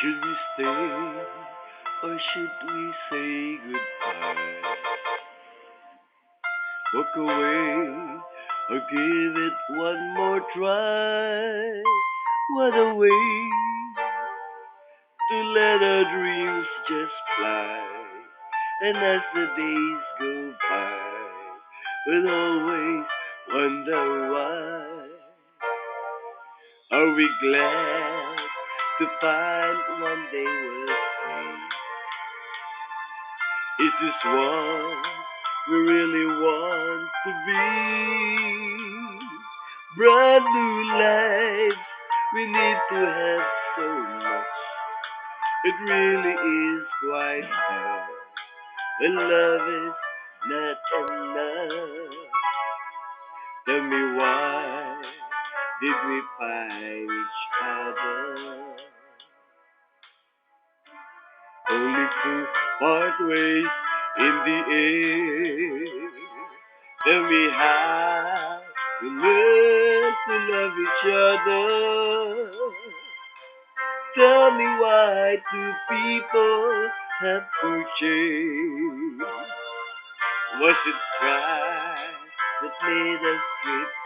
Should we stay or should we say goodbye? Walk away or give it one more try? What a way to let our dreams just fly. And as the days go by, we'll always wonder why. Are we glad to find one day we'll say, is this what we really want to be? Brand new lives, we need to have so much. It really is quite hard when love is not enough. Tell me why did we find each other? Only to part ways in the end. Tell me how we learn to love each other. Tell me why do people have to change? Was it pride that made us drift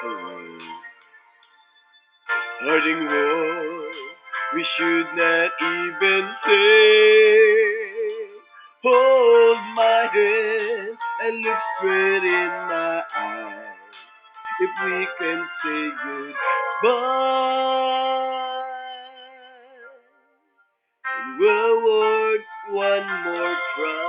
away? Hurting words we should not even say. Hold my hand and look straight in my eyes. If we can say goodbye, and we're worth one more try.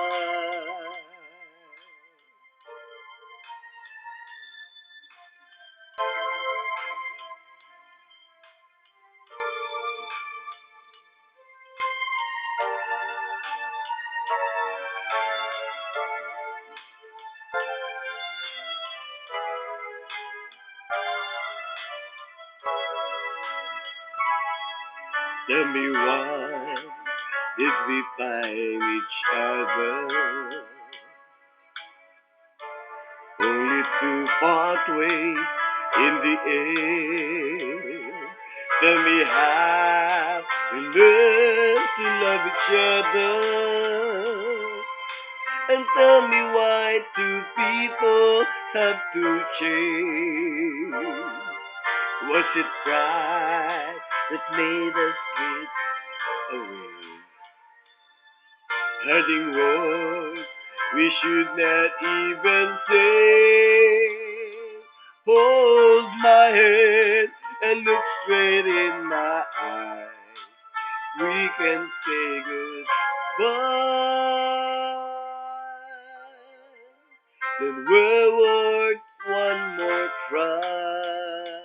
Tell me why did we find each other? Only to part ways in the end. Tell me how we learn to love each other. And tell me why do people have to change? Was it pride that made us drift away? Hurting words we should not even say. Hold my hand and look straight in my eyes. We can say goodbye. Then we're worth one more try.